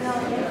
Ha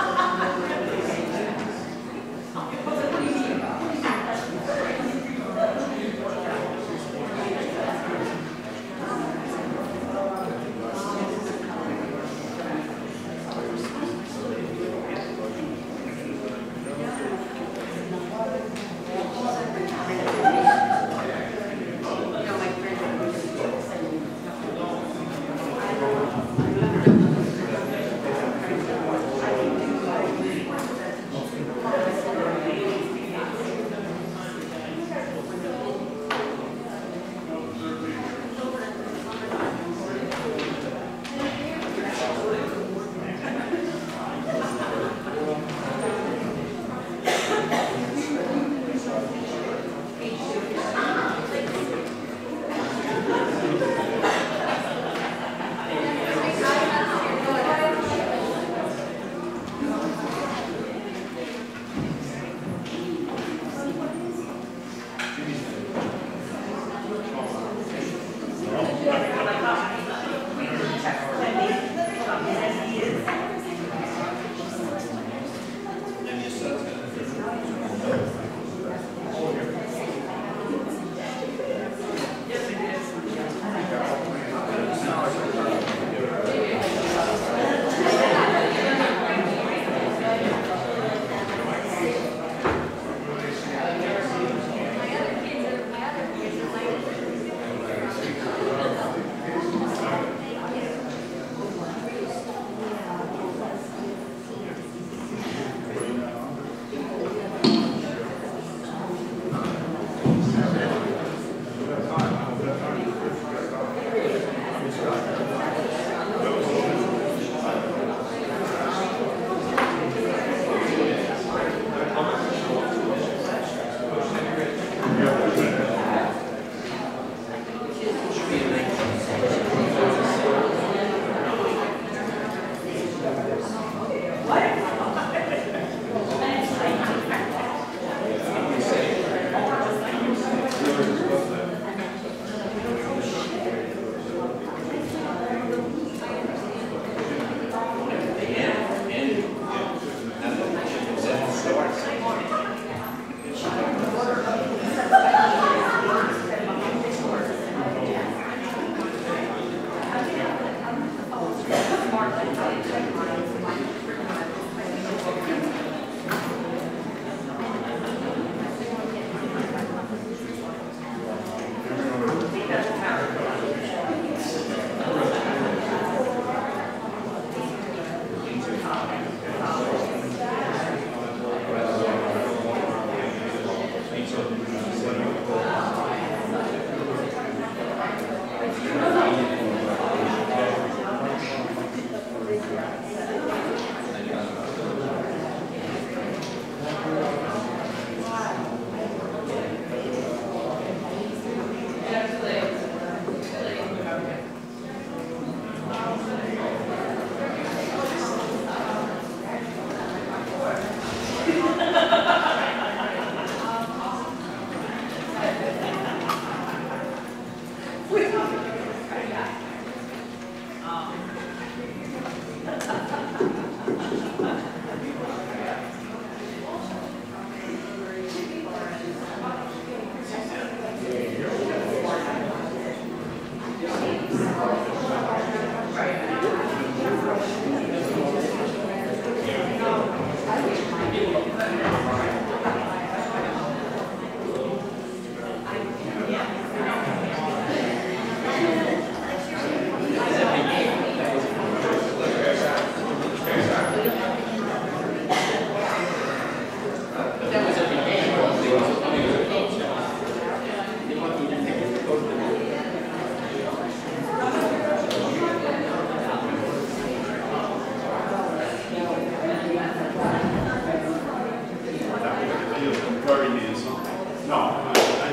ha ha!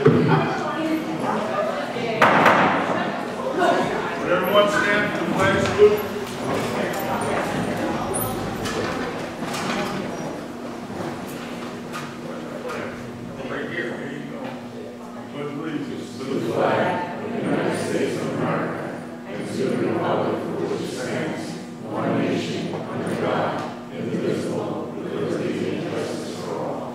Would everyone stand for the flag salute? Right here, here you go. Pledge allegiance to the flag of the United States of America and to the republic for which it stands, one nation, under God, indivisible, with liberty and justice for all.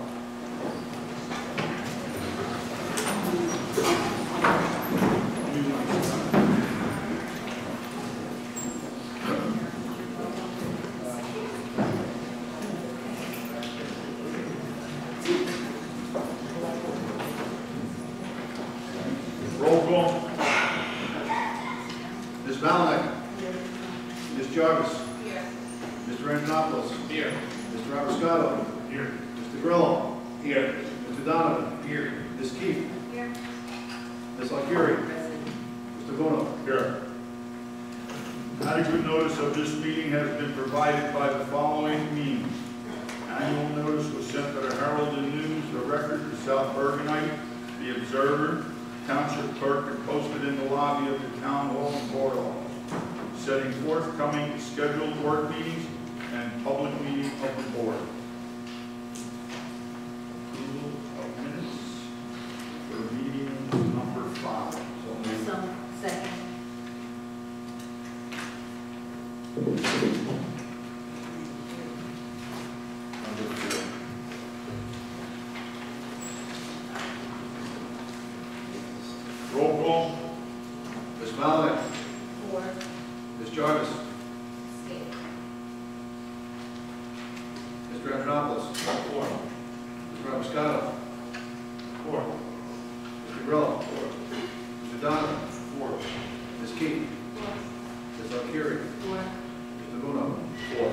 Roll call. Ms. Malinick. Ms. Jarvis. Here. Mr. Antonopoulos. Here. Mr. Abiscato. Here. Mr. Grillo. Here. Mr. Donovan. Here. Ms. Keefe. Here. Ms. Alcieri. Mr. Bono. Here. Adequate notice of this meeting has been provided by the following means. Annual notice was sent by the Herald and News, the Record, the South Bergenite, the Observer, Township Clerk, and posted in the lobby of the Town Hall and Board Office, setting forthcoming scheduled work meetings and public meeting of the Board. Approval of minutes for meeting number 5. So, second. Number 4. Roll call. Ms. Malinick. 4. Ms. Jarvis. Skip. Mr. Antonopoulos. 4. Mr. Abiscato. 4. Mr. Grillo. Mr. Donovan. 4. Ms. Keefe. 4. Ms. Alcieri. 4. Mr. Bono. 4.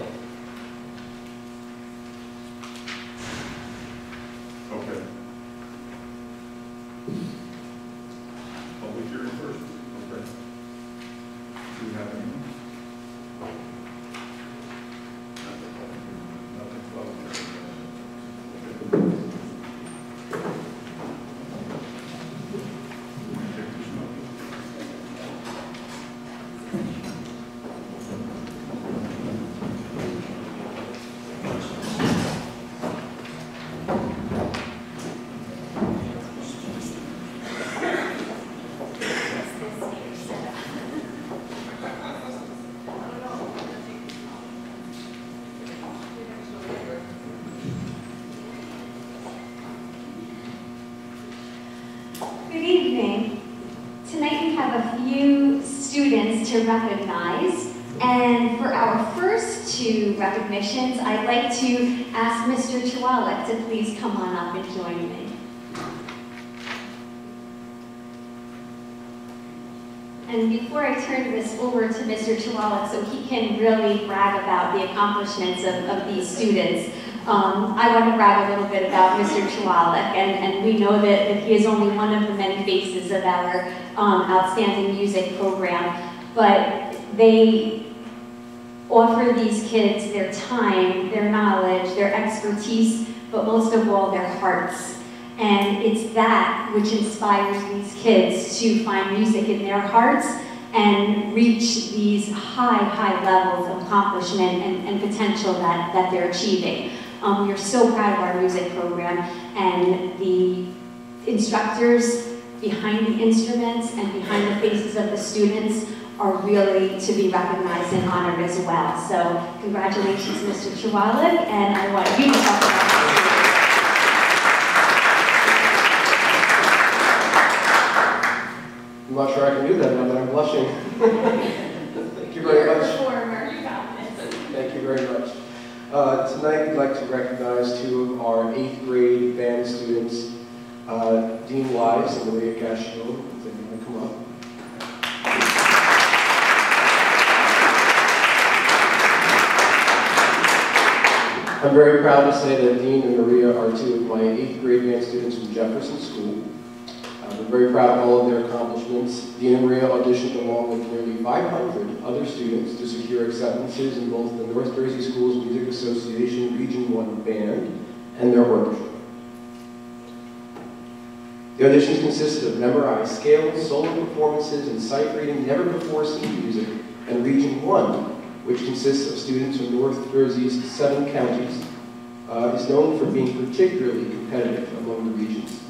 Okay. Public hearing first. Okay. Do we have anyone? Nothing public hearing. Okay. Take this motion. Good evening. Tonight we have a few students to recognize, and for our first 2 recognitions, I'd like to ask Mr. Chiwalik to please come on up and join me. And before I turn this over to Mr. Chiwalik so he can really brag about the accomplishments of these students, I want to brag a little bit about Mr. Chiwalik, and we know that he is only one of the many faces of our outstanding music program, but they offer these kids their time, their knowledge, their expertise, but most of all, their hearts. And it's that which inspires these kids to find music in their hearts and reach these high levels of accomplishment and potential that they're achieving. We are so proud of our music program, and the instructors behind the instruments and behind the faces of the students are really to be recognized and honored as well. So congratulations, Mr. Chiwalik, and I want you to talk about this. I'm not sure I can do that now that I'm blushing. Thank you very much. Performer, you got this. Thank you very much. Tonight we'd like to recognize 2 of our 8th grade band students, Dean Wise and Maria Cascio, if they want to come up. I'm very proud to say that Dean and Maria are 2 of my 8th grade band students from Jefferson School. We're very proud of all of their accomplishments. Dean and Maria auditioned along with nearly 500 other students to secure acceptances in both the North Jersey Schools Music Association Region 1 Band and their orchestra. The auditions consisted of memorized scales, solo performances, and sight reading never-before-seen music, and Region 1, which consists of students from North Jersey's 7 counties, is known for being particularly competitive among the regions.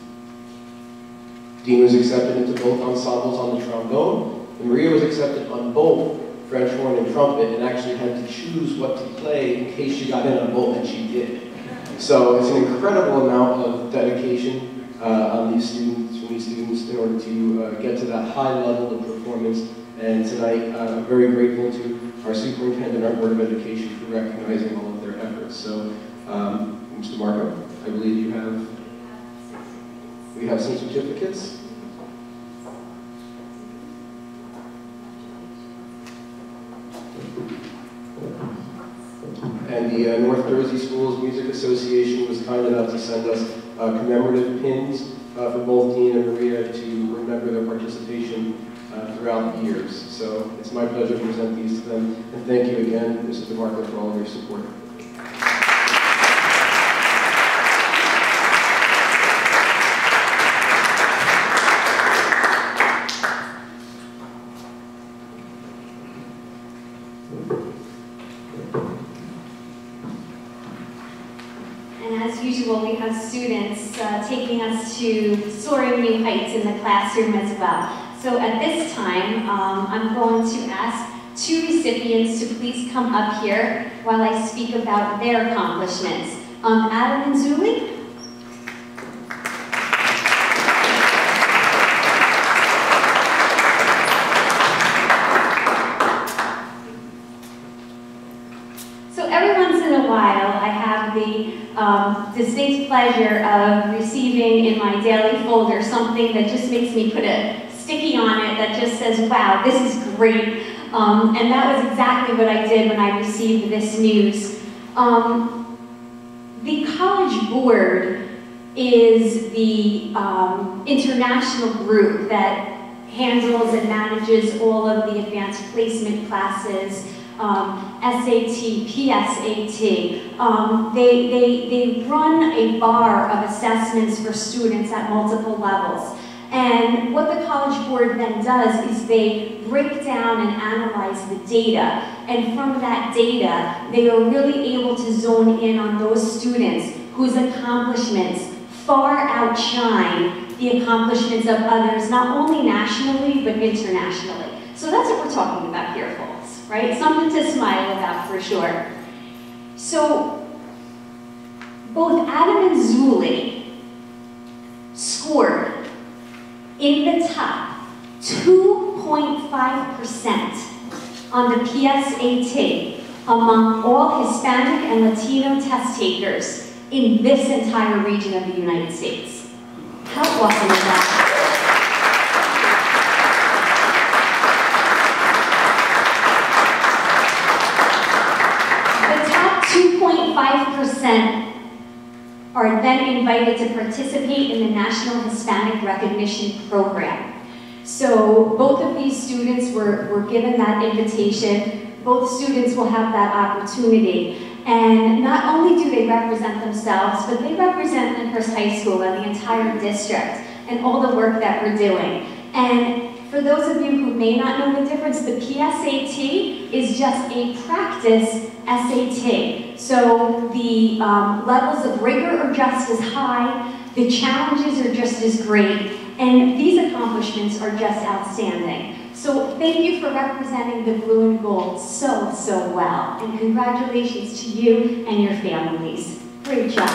Dean was accepted into both ensembles on the trombone, and Maria was accepted on both French horn and trumpet, and actually had to choose what to play in case she got in on both, and she did. So it's an incredible amount of dedication on these students, in order to get to that high level of performance. And tonight, I'm very grateful to our superintendent, our Board of Education, for recognizing all of their efforts. So, Mr. Marco, I believe we have some certificates. And the North Jersey Schools Music Association was kind enough to send us commemorative pins for both Dean and Maria to remember their participation throughout the years. So it's my pleasure to present these to them. And thank you again, Mrs. DeMarco, for all of your support. And as usual, we have students taking us to soaring new heights in the classroom as well. So at this time, I'm going to ask 2 recipients to please come up here while I speak about their accomplishments. Adam and Zuli. So every once in a while, I have the distinct pleasure of receiving in my daily folder something that just makes me put a sticky on it that just says, wow, this is great. And that was exactly what I did when I received this news. The College Board is the international group that handles and manages all of the advanced placement classes, SAT, PSAT. They run a bar of assessments for students at multiple levels. And what the College Board then does is they break down and analyze the data. And from that data, they are really able to zone in on those students whose accomplishments far outshine the accomplishments of others, not only nationally, but internationally. So that's what we're talking about here, folks, right? Something to smile about for sure. So both Adam and Zuli scored in the top 2.5% on the PSAT among all Hispanic and Latino test takers in this entire region of the United States. How awesome is that? The top 2.5% are then invited to participate in the National Hispanic Recognition Program. So both of these students were given that invitation. Both students will have that opportunity. And not only do they represent themselves, but they represent Lyndhurst High School and the entire district and all the work that we're doing. And for those of you who may not know the difference, the PSAT is just a practice SAT. So the levels of rigor are just as high, the challenges are just as great, and these accomplishments are just outstanding. So thank you for representing the blue and gold so, so well. And congratulations to you and your families. Great job.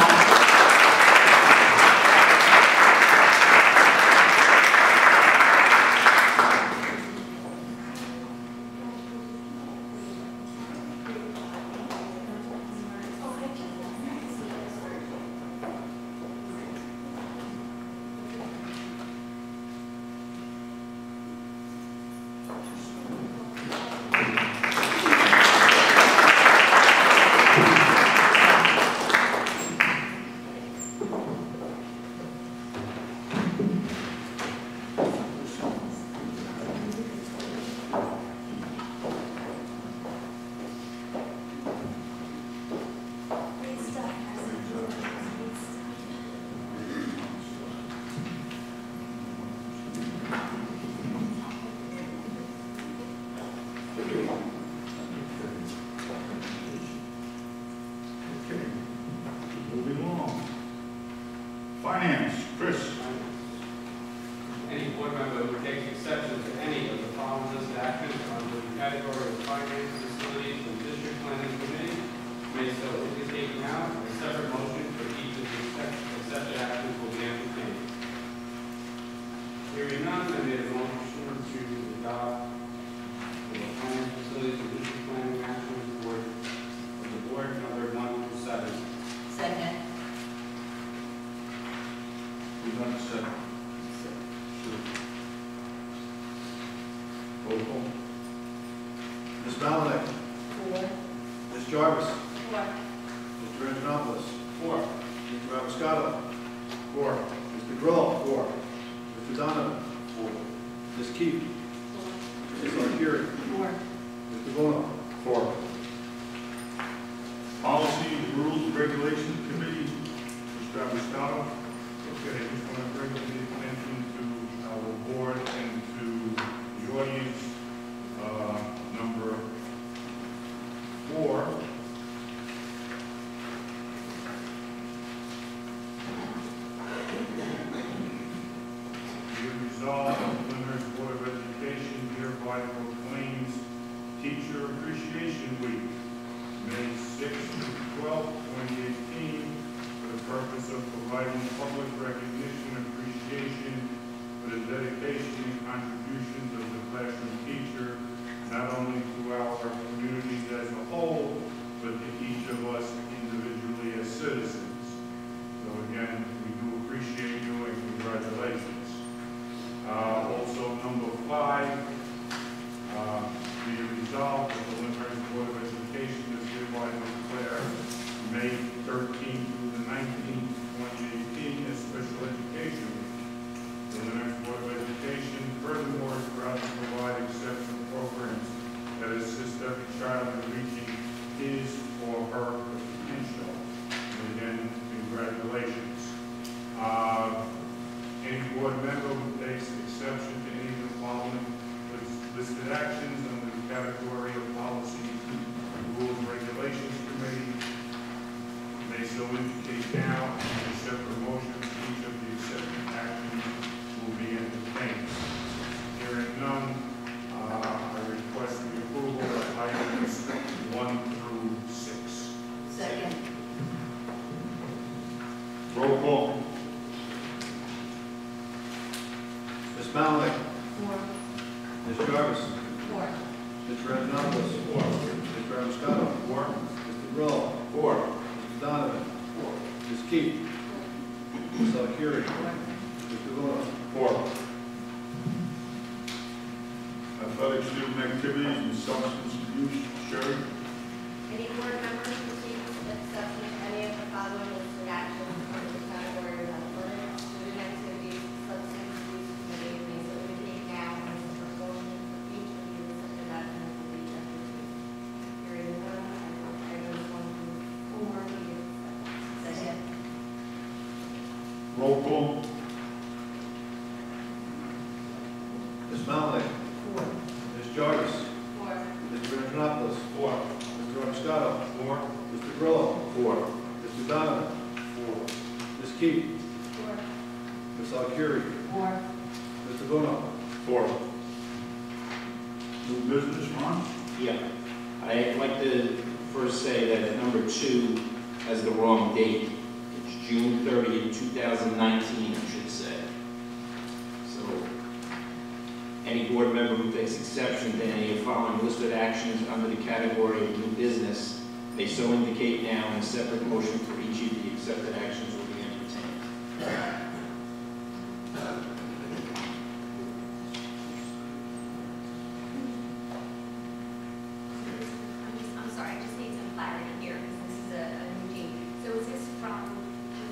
Who's on the second? Roll call. Ms. Malinick. 4. Ms. Jarvis. 4. Mr. Antonopoulos. 4. Mr. Abiscato. 4. Mr. Grillo. 4. Mr. Donovan. 4. Ms. Keefe. 4. Ms. Alcieri. 4. Mr. Bono. 4. Policy, Rules, and Regulations Committee, Mr. Abiscato. Okay, I just want to bring the attention to our board and to the audience, number 4. Be it resolved that the Lyndhurst Board of Education hereby proclaims Teacher Appreciation Week, May 6th through 12th, 2018, for the purpose of providing public recognition and appreciation for the dedication and contributions of the classroom teacher, not only to our communities as a whole, but to each of us individually as citizens. So again, we do appreciate you and congratulations. Also, number 5, be it resolved that the Lyndhurst Board of Education is hereby declare May 13th through the 19th, 2018 as Special Education Week. The Lyndhurst Board of Education furthermore is proud to provide exceptional programs that assist every child in reaching his or her potential. And again, congratulations. Any board member who takes exception to any of the following listed actions under the category of Policy, Rules, and Regulations Committee may so indicate now, and a separate motion for each of the accepted actions will be entertained. Hearing none, I request the approval of items 1 through 6. Second. Roll call. Ms. Malinick. 4. Ms. Jarvis. 4. Mr. Antonopoulos. 4. Mr. Abiscato. 4. Mr. Grillo. 4. Mr. Donovan. 4. Ms. Keefe. Ms. Alcieri. 4. Mr. Bono. 4. Athletic student activities and substance abuse. Sherry. Any board members who take exception to any of the following listed actions under the category of athletic student activities, substance abuse committee may so indicate now as a proposal for each of the accepted actions will be executed. Hearing none, I will items 1 through 4 be accepted. Second. Roll call. Ms. Malinick. 4. Ms. Jarvis. 4. Mr. Antonopoulos. 4. Mr. Abiscato. 4. Mr. Grillo. 4. Mr. Donovan. 4. Ms. Keefe. 4. Ms. Alcieri. 4. Mr. Bono. 4. New business, Ron? Yeah, I'd like to first say that number 2 has the wrong date. It's June 30th, 2019, I should say. So, any board member who takes exception to any of the following listed actions under the category of new business may so indicate now, and a separate motion for each of the accepted actions will be entertained. I'm sorry, I just need some clarity here, because this is a new date. So is this from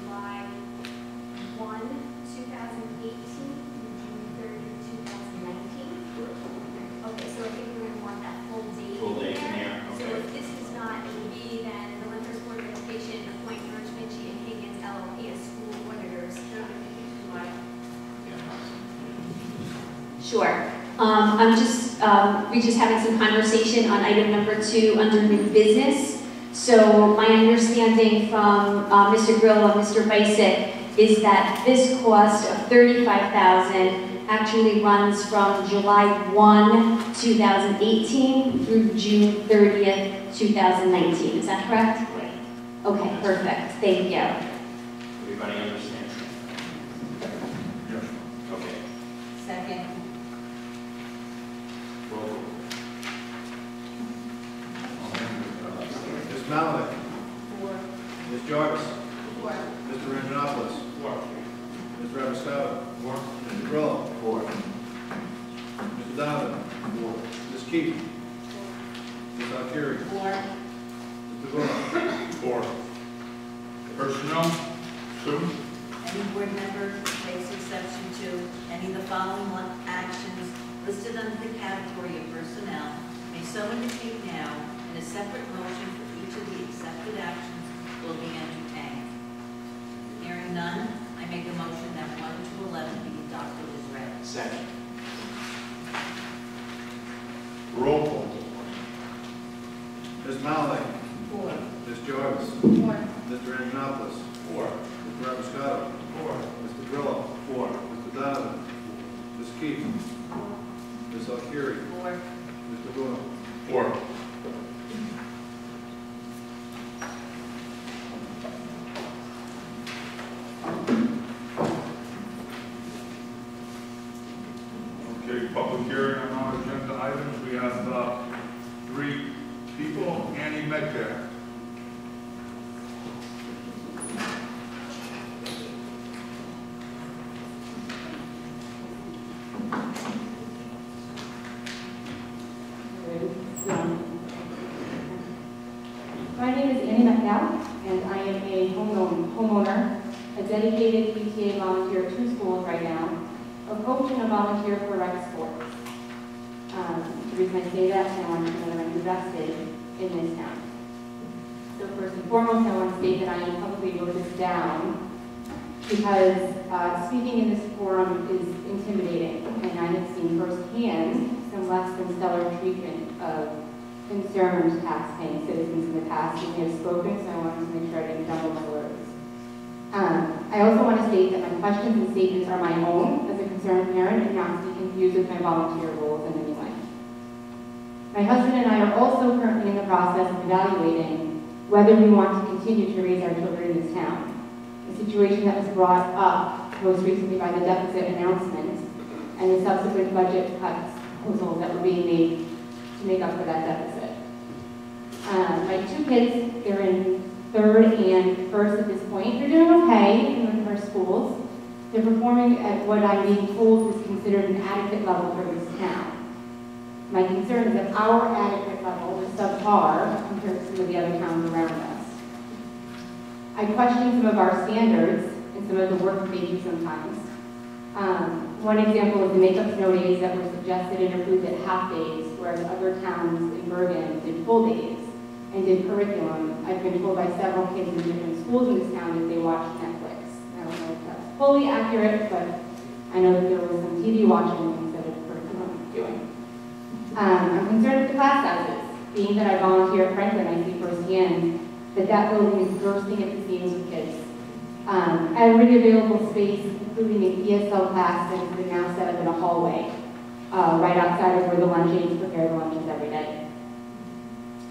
July 1, 2018 through June 30, 2019? Okay, so I think we're going to want that full date. Full date, in there. yeah, So okay. if this is not, it will be then the Lyndhurst Board of Education appoint George Vinci and Higgins LLP as school auditors. Sure. We just having some conversation on item number 2 under new business. So my understanding from Mr. Grillo and Mr. Bisick is that this cost of $35,000 actually runs from July 1, 2018 through June 30th, 2019. Is that correct? Right. Okay, perfect. Thank you. Everybody understands? Yes. Okay. Second. Roll call. Ms. Malinick. 4. Ms. Jarvis. 4. Mr. Antonopoulos. 4. Mr. Abiscato. 4. Mr. Grillo. 4. Mr. Donovan. 4. Ms. Keefe. Ms. Alcieri. 4. Mr. Bruno. 4. Personnel, 2. Any board member who takes exception to any of the following actions listed under the category of personnel may so indicate now, and a separate motion for each of the accepted actions will be entertained. Hearing none, I make a motion that 1 to 11 be adopted as read. Second. Roll call. Ms. Malinick. 4. Ms. Jarvis. 4. Mr. Antonopoulos. 4. Mr. Abiscato. 4. Mr. Grillo. 4. Mr. Donovan. Ms. Keefe. Ms. Alcieri. 4. Mr. Bruno. 4. Okay, public hearing on non-agenda items. We have 3 people. Annie Metcalf. My name is Annie McDowell, and I am a homeowner, a dedicated PTA volunteer at 2 schools right now, a coach and a volunteer for rec sports. The reason I say that is I want to know that I'm invested in this town. So first and foremost, I want to state that I am publicly wrote this down because speaking in this forum is intimidating, and I have seen firsthand some less than stellar treatment of concerned tax-paying citizens in the past, and they have spoken, so I wanted to make sure I didn't jumble my words. I also want to state that my questions and statements are my own as a concerned parent and not to be confused with my volunteer roles in any way. My husband and I are also currently in the process of evaluating whether we want to continue to raise our children in this town, a situation that was brought up most recently by the deficit announcement and the subsequent budget cuts proposals that were being made to make up for that deficit. My 2 kids, they're in 3rd and 1st at this point. They're doing okay in their schools. They're performing at what I'm being told is considered an adequate level for this town. My concern is that our adequate level is subpar compared to some of the other towns around us. I question some of our standards and some of the work we do sometimes. One example is the make-up snow days that were suggested and approved at half days, whereas other towns in Bergen did full days and did curriculum. I've been told by several kids in different schools in this town that they watched Netflix. I don't know if that's fully accurate, but I know that there was some TV watching instead of curriculum doing. I'm concerned with the class sizes. Being that I volunteer at Franklin, I see firsthand that building is bursting at the seams with kids. Every available space, including an ESL class that has been now set up in a hallway, right outside of where the lunch aides prepare the lunches every day.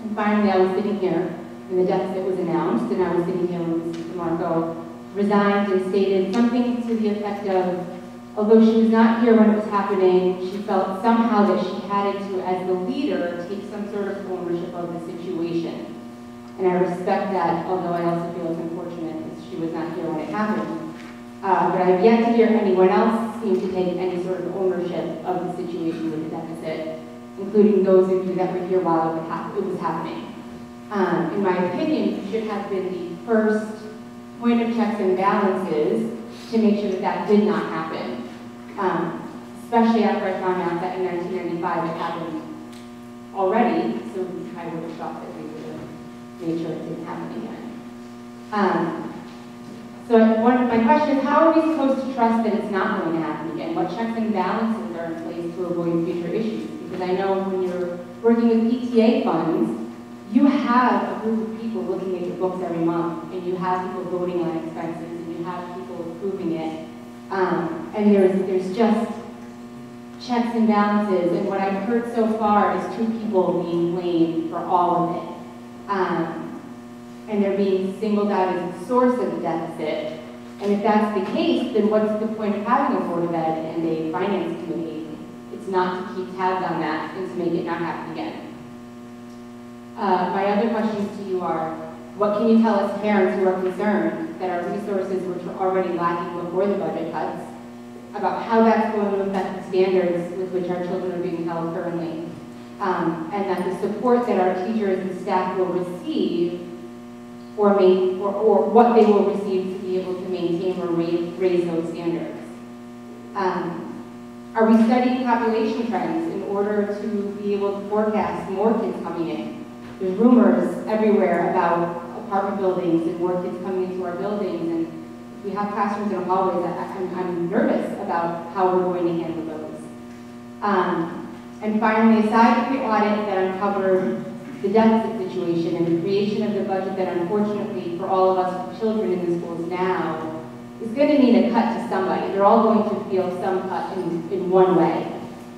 And finally, I was sitting here when the deficit was announced, and I was sitting here when Mrs. DeMarco resigned and stated something to the effect of, although she was not here when it was happening, she felt somehow that she had to, as the leader, take some sort of ownership of the situation. And I respect that, although I also feel it's unfortunate that she was not here when it happened. But I've yet to hear anyone else seem to take any sort of ownership of the situation with the deficit, including those of you that were here while it was happening. In my opinion, you should have been the first point of checks and balances to make sure that did not happen. Especially after I found out that in 1995 it happened already, so I would have thought that we would have made sure it didn't happen again. So my question is, how are we supposed to trust that it's not going to happen again? What checks and balances are in place to avoid future issues? Because I know when you're working with PTA funds, you have a group of people looking at your books every month, and you have people voting on expenses, and you have people approving it. And there's just checks and balances, and what I've heard so far is 2 people being blamed for all of it. And they're being singled out as the source of the deficit. And if that's the case, then what's the point of having a Board of Ed and a Finance Committee? It's not to keep tabs on that and to make it not happen again. My other questions to you are, What can you tell us parents who are concerned that our resources, which were already lacking before the budget cuts, about how that's going to affect the standards with which our children are being held currently, and that the support that our teachers and staff will receive, or what they will receive to be able to maintain or raise those standards. Are we studying population trends in order to be able to forecast more kids coming in? There's rumors everywhere about apartment buildings and more kids coming into our buildings, and if we have classrooms in the hallways, I'm nervous about how we're going to handle those. And finally, aside from the audit that uncovered the deficit situation and the creation of the budget that unfortunately for all of us with children in the schools now is going to mean a cut to somebody. They're all going to feel some cut in one way.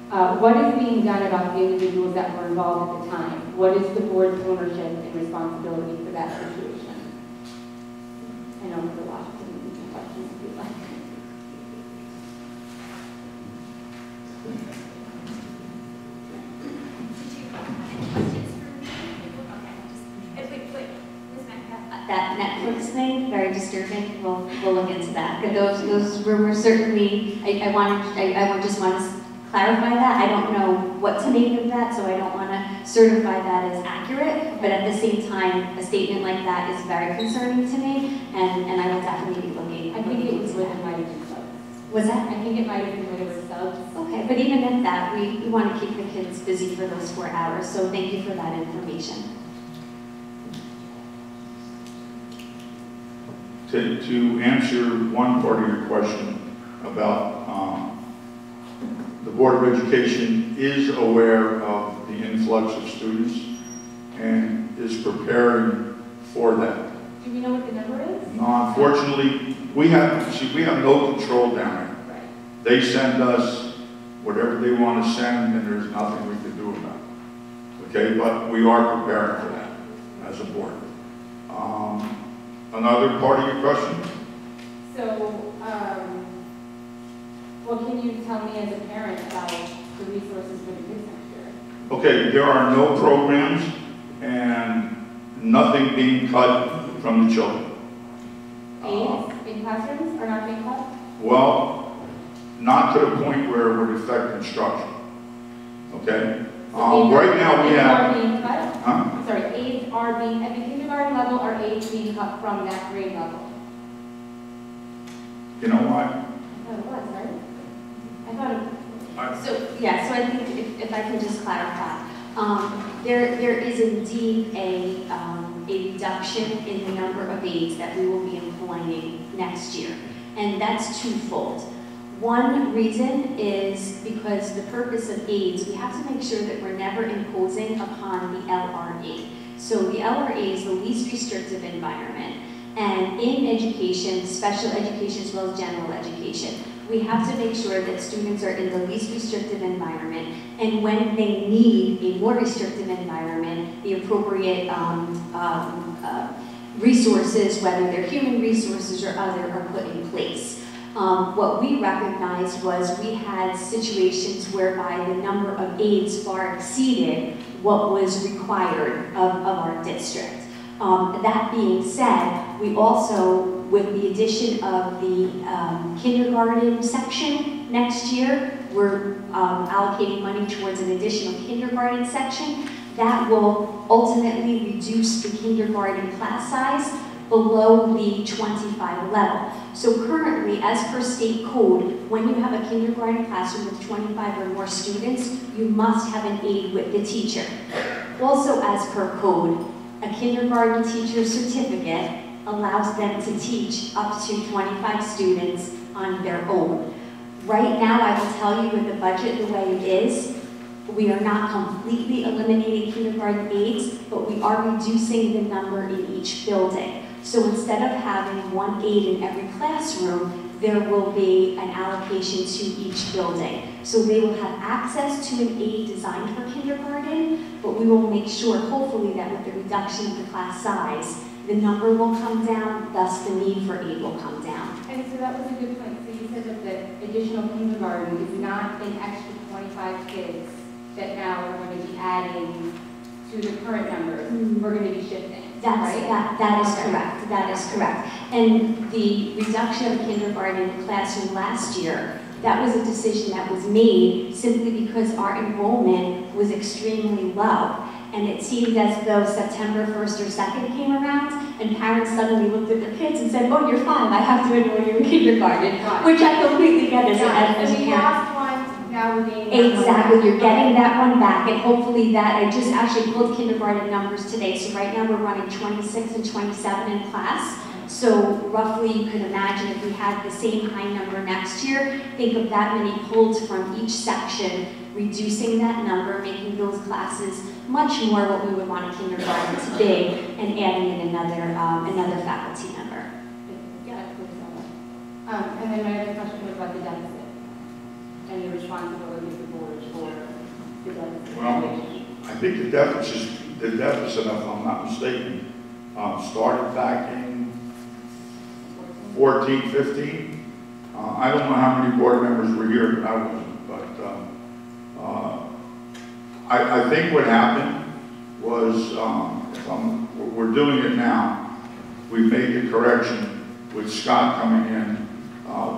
What is being done about the individuals that were involved at the time? What is the board's ownership and responsibility for that situation? I know there's a lot of questions if you'd like. That Netflix thing, very disturbing. We'll look into that. But those rumors certainly, I just want to clarify that. I don't know what to make of that, so I don't want to certify that as accurate. But at the same time, a statement like that is very concerning to me, and I will definitely be looking. I think it was what it might have been subs. Was that? I think it might have been what it was subs. Okay, but even at that, we want to keep the kids busy for those 4 hours, so thank you for that information. To answer one part of your question about the Board of Education is aware of the influx of students and is preparing for that. Do we know what the number is? No, unfortunately, we have no control down there. Right. They send us whatever they want to send, and there's nothing we can do about it. Okay, but we are preparing for that as a board. Another part of your question? So, what can you tell me as a parent about the resources for the kids next year? Okay, there are no programs and nothing being cut from the children. Aids in classrooms are not being cut? Well, not to the point where it would affect instruction. Okay? Right now we have... Aids are being cut? Huh? I'm sorry, aids are being, at the kindergarten level, are aids being cut from that grade level? You know what? Oh, it was, right? I thought it So I think if I can just clarify, there is indeed a reduction in the number of aides that we will be employing next year, and that's twofold. One reason is because the purpose of aides, we have to make sure that we're never imposing upon the LRE. So the LRE is the least restrictive environment, and in education, special education as well as general education, we have to make sure that students are in the least restrictive environment, and when they need a more restrictive environment, the appropriate resources, whether they're human resources or other, are put in place. What we recognized was we had situations whereby the number of aides far exceeded what was required of our district. That being said, we also, with the addition of the kindergarten section next year, we're allocating money towards an additional kindergarten section. That will ultimately reduce the kindergarten class size below the 25 level. So currently, as per state code, when you have a kindergarten classroom with 25 or more students, you must have an aide with the teacher. Also, as per code, a kindergarten teacher certificate allows them to teach up to 25 students on their own. Right now, I will tell you with the budget the way it is, we are not completely eliminating kindergarten aides, but we are reducing the number in each building. So instead of having one aide in every classroom, there will be an allocation to each building. So they will have access to an aide designed for kindergarten, but we will make sure, hopefully, that with the reduction of the class size, the number will come down, thus the need for aide will come down. And so that was a good point. So you said that the additional kindergarten is not an extra 25 kids that now we're going to be adding to the current numbers. We're going to be shifting. That is correct, that is correct. And the reduction of kindergarten classroom last year, that was a decision that was made simply because our enrollment was extremely low. And it seemed as though September 1st or 2nd came around, and parents suddenly looked at their kids and said, oh, you're fine, I have to enroll you in kindergarten, which I completely get as a So we parent. lost one, now we're gaining that one. Exactly, you're getting that one back, and hopefully that, I just actually pulled kindergarten numbers today, so right now we're running 26 and 27 in class. So roughly you can imagine if we had the same high number next year, think of that many pulled from each section, reducing that number, making those classes much more what we would want a kindergarten to be, and adding in another faculty member. Yeah, I think so. And then my other question was about the deficit and the responsibility of the board for the deficit. Well, I think the deficit, if I'm not mistaken, started back in 14, 15. I don't know how many board members were here, but I wasn't. But I think what happened was, we're doing it now. We made the correction with Scott coming in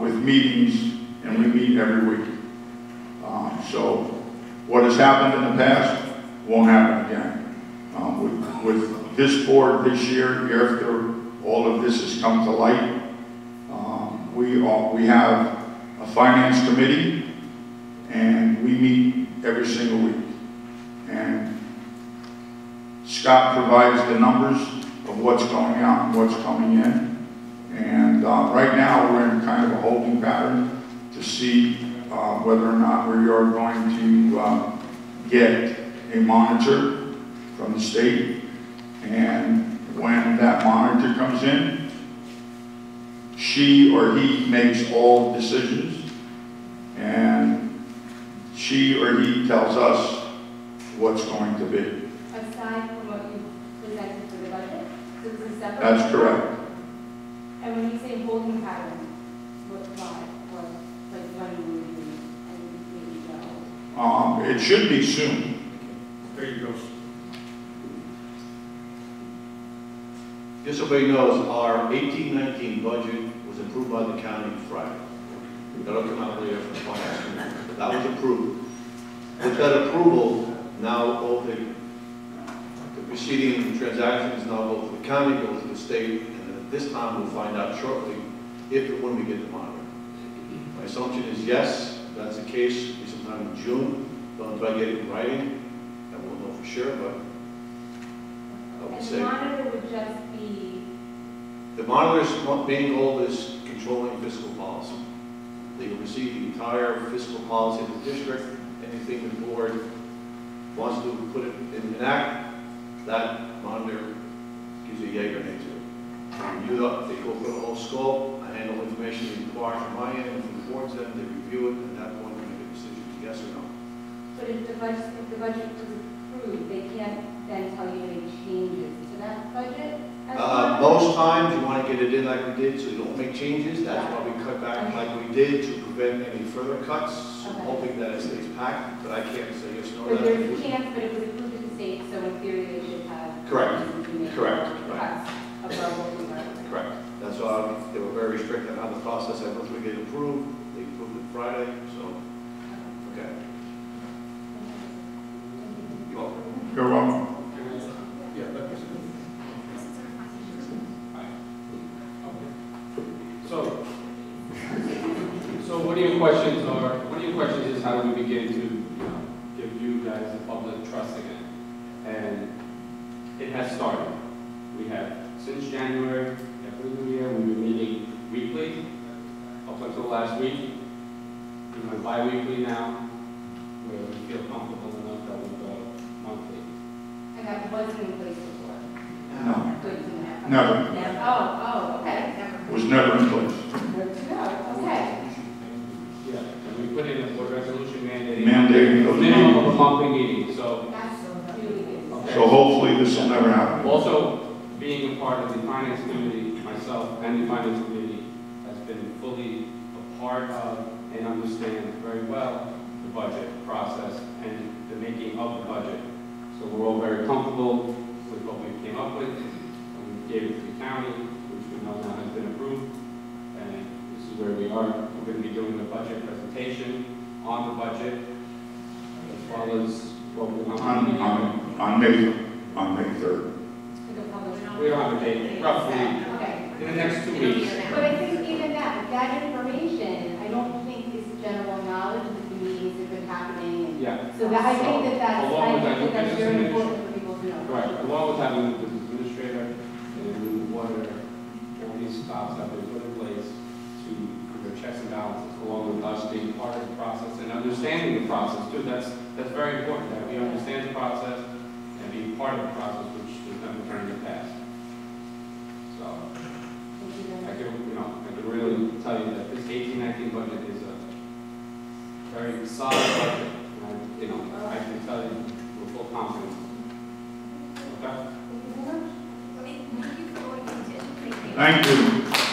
with meetings, and we meet every week. So what has happened in the past won't happen again. With this board this year, after all of this has come to light, we have a finance committee, and we meet every single week. And Scott provides the numbers of what's going out and what's coming in. And right now we're in kind of a holding pattern to see whether or not we are going to get a monitor from the state. And when that monitor comes in, she or he makes all decisions, and she or he tells us what's going to be. Aside from what you presented for the budget, so this is separate? That's correct. And when you say holding pattern, why? What, like when will we do? It should be soon. There you go. Just so everybody knows, our 18-19 budget was approved by the county Friday. That'll come out later from the finance committee. That was approved. With that approval, now all the proceeding transactions now go to the county, go to the state, and at this time we'll find out shortly if and when we get the monitor. My assumption is yes, if that's the case, it'll be sometime in June. Don't try to get it in writing, and we'll know for sure, but I would And say. the monitor would just be, The monitor's main goal is controlling fiscal policy. They oversee the entire fiscal policy of the district. Anything the board wants to put it in an act, that monitor gives a yay or nay to it. They go for the whole scope. I handle information required from my end, from the board's end, they review it, and at that point, we make a decision, yes or no. but if the budget was approved, they can't then tell you to make changes to that budget? Most times, you want to get it in like we did, so you don't make changes. That's why we cut back like we did to prevent any further cuts. So I'm hoping that it stays packed, but I can't say yes or no. But there's a chance, but it was approved at the state, so in theory they should have. Correct. Correct. Cuts above what we were. Correct. That's why they were very strict on how the process, and once we get approved, they approved it Friday, so, okay. You're welcome. You're welcome. So one of your questions is how do we begin to give you guys the public trust again? And it has started. We have, since January, after the new year, we've been meeting weekly, up until last week. We went bi-weekly now, where we feel comfortable enough that we go monthly. And that wasn't in place before? No. Good. Never. Oh, okay. Was never in place. Good to know, okay. Yeah, and we put in a board resolution mandating Mandating those minimum of meetings. a monthly meeting, so. That's really good. Okay. So hopefully this will never happen. Also, being a part of the finance committee, myself and the finance committee has been fully a part of and understands very well the budget process and the making of the budget. So we're all very comfortable with what we came up with, gave it to the county, which we know now has been approved. And this is where we are. We're going to be doing the budget presentation on the budget, as well as what we want. On May 3rd. We don't have a date, roughly, Okay. in the next 2 weeks. But I think even that information, I don't think is general knowledge that the meetings have been happening. And Yeah. so that, I think that's Along with that, very business important for people to know. Right, along with having the business administrator and water, all these stops have been put in place to their checks and balances, along with us being part of the process and understanding the process too. That's very important, that we understand the process and be part of the process, which has never turned in the past. So, I can really tell you that this 18-19 budget is a very solid budget. And I can tell you with full confidence. Okay? Thank you for what you did. Thank you.